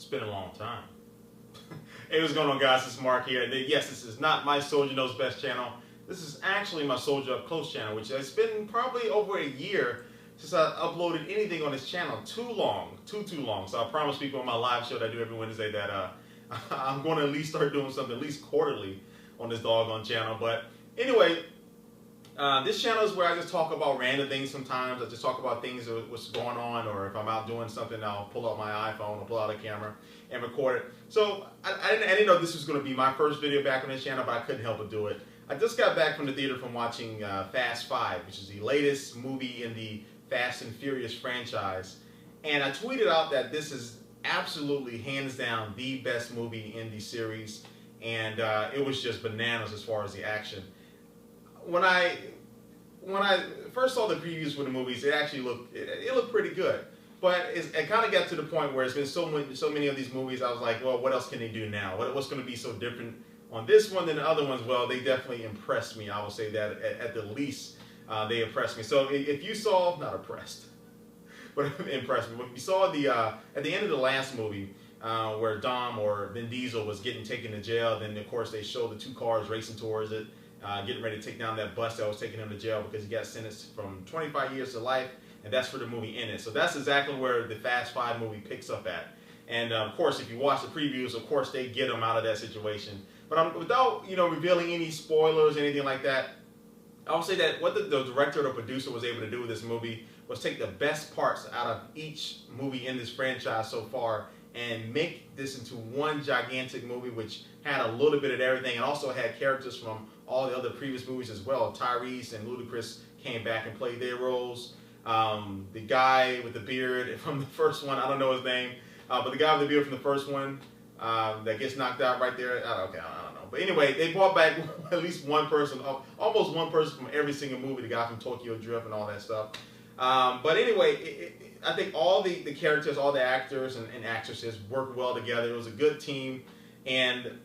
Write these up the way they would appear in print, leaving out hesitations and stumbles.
It's been a long time. Hey, what's going on, guys? It's Mark here. Yes, this is not my Soldier Knows Best channel. This is actually my Soldier Up Close channel, which has been probably over a year since I uploaded anything on this channel. Too long. Too long. So I promise people on my live show that I do every Wednesday that I'm going to at least start doing something at least quarterly on this doggone channel. But anyway, this channel is where I just talk about random things sometimes. I just talk about things, what's going on, or if I'm out doing something, I'll pull out my iPhone or pull out a camera and record it. So I didn't know this was going to be my first video back on this channel, but I couldn't help but do it. I just got back from the theater from watching Fast 5, which is the latest movie in the Fast and Furious franchise. And I tweeted out that this is absolutely, hands down, the best movie in the series. And it was just bananas as far as the action. When I first saw the previews for the movies, it actually looked pretty good. But it kind of got to the point where it's been so many of these movies, I was like, well, what else can they do now? What's going to be so different on this one than the other ones? Well, they definitely impressed me. I will say that at the least they impressed me. So if you saw, not impressed, but impressed me. If you saw at the end of the last movie, where Dom or Vin Diesel was getting taken to jail, then of course they showed the two cars racing towards it. Getting ready to take down that bus that was taking him to jail because he got sentenced from 25 years to life, and that's where the movie ended. So that's exactly where the Fast 5 movie picks up at. And of course, if you watch the previews, of course they get him out of that situation. But without revealing any spoilers or anything like that, I would say that what the director or the producer was able to do with this movie was take the best parts out of each movie in this franchise so far and make this into one gigantic movie which had a little bit of everything and also had characters from all the other previous movies as well. Tyrese and Ludacris came back and played their roles. The guy with the beard from the first one, I don't know his name, but the guy with the beard from the first one that gets knocked out right there, I don't know. But anyway, they brought back at least one person, almost one person from every single movie, the guy from Tokyo Drift and all that stuff. But anyway, I think all the characters, all the actors and actresses worked well together. It was a good team. And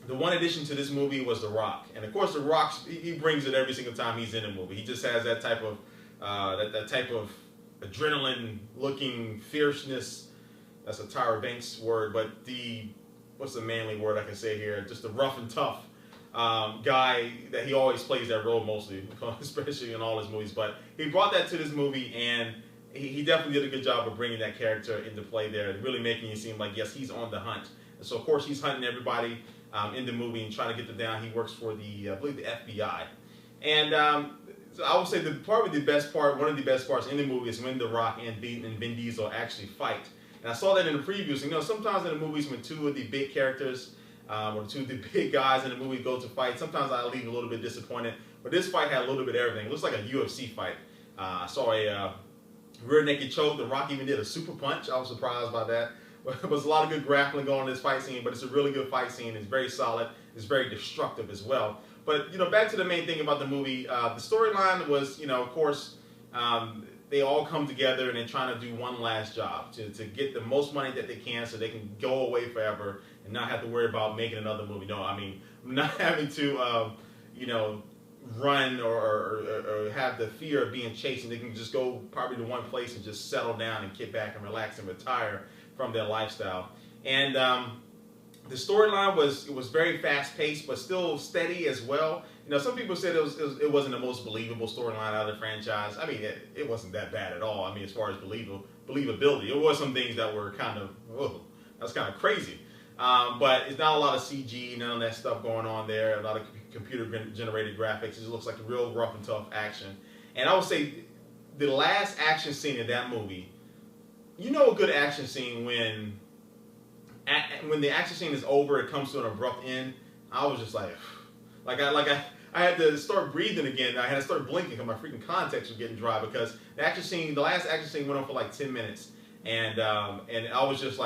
the one addition to this movie was The Rock. And of course, The Rock, he brings it every single time he's in a movie. He just has that type of adrenaline-looking fierceness. That's a Tyra Banks word, but what's the manly word I can say here? Just the rough and tough guy that he always plays that role mostly, especially in all his movies. But he brought that to this movie, and he definitely did a good job of bringing that character into play there, and really making it seem like, yes, he's on the hunt. And so, of course, he's hunting everybody in the movie and trying to get them down. He works for I believe the FBI. And so I would say probably the best part, one of the best parts in the movie is when The Rock and Vin Diesel actually fight. And I saw that in the previews. Sometimes in the movies when two of the big characters or two of the big guys in the movie go to fight, sometimes I leave a little bit disappointed. But this fight had a little bit of everything. It looks like a UFC fight. I saw a rear naked choke. The Rock even did a super punch. I was surprised by that. There was a lot of good grappling going on in this fight scene, but it's a really good fight scene. It's very solid. It's very destructive as well. But, back to the main thing about the movie, the storyline was, of course, they all come together and they're trying to do one last job to get the most money that they can so they can go away forever and not have to worry about making another movie. No, I mean, not having to, run or have the fear of being chased, and they can just go probably to one place and just settle down and get back and relax and retire from their lifestyle. And the storyline was very fast-paced, but still steady as well. Some people said it wasn't the most believable storyline out of the franchise. I mean, it wasn't that bad at all. I mean, as far as believability, it was some things that were kind of, whoa, that's kind of crazy. But it's not a lot of CG, none of that stuff going on there. A lot of computer-generated graphics. It just looks like a real rough and tough action. And I would say the last action scene in that movie, a good action scene when the action scene is over, it comes to an abrupt end. I was just like I had to start breathing again. I had to start blinking because my freaking contacts were getting dry because the last action scene went on for like 10 minutes, and I was just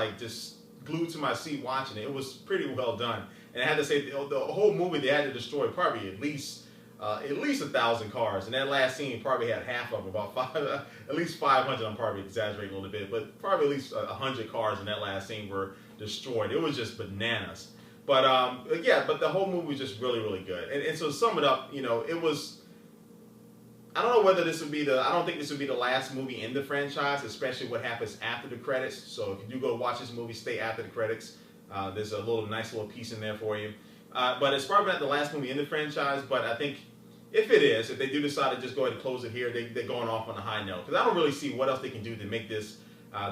glued to my seat watching it. It was pretty well done, and I had to say the whole movie they had to destroy probably at least 1,000 cars, and that last scene probably had half of them, at least 500. I'm probably exaggerating a little bit, but probably at least 100 cars in that last scene were destroyed. It was just bananas. But yeah, but the whole movie was just really, really good. And so to sum it up, it was I don't know whether this would be the, I don't think this would be the last movie in the franchise, especially what happens after the credits. So if you do go watch this movie, stay after the credits. There's a nice little piece in there for you. But it's probably not the last movie in the franchise, but I think if it is, if they do decide to just go ahead and close it here, they're going off on a high note. Because I don't really see what else they can do to make this,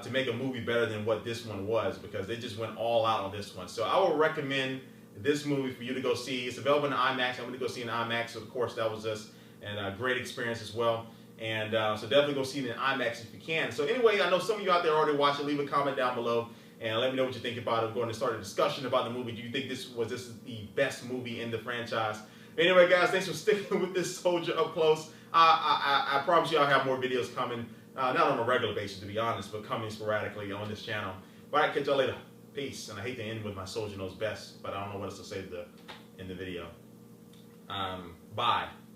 to make a movie better than what this one was, because they just went all out on this one. So I would recommend this movie for you to go see. It's available in IMAX. I'm going to go see it in IMAX. So of course, that was just a great experience as well. And so definitely go see it in IMAX if you can. So anyway, I know some of you out there already watching. Leave a comment down below and let me know what you think about it. I'm going to start a discussion about the movie. Do you think this is the best movie in the franchise? Anyway, guys, thanks for sticking with this Soldier Up Close. I promise you I'll have more videos coming, not on a regular basis, to be honest, but coming sporadically on this channel. All right, catch y'all later. Peace. And I hate to end with my Soldier Knows Best, but I don't know what else to say in the video. Bye.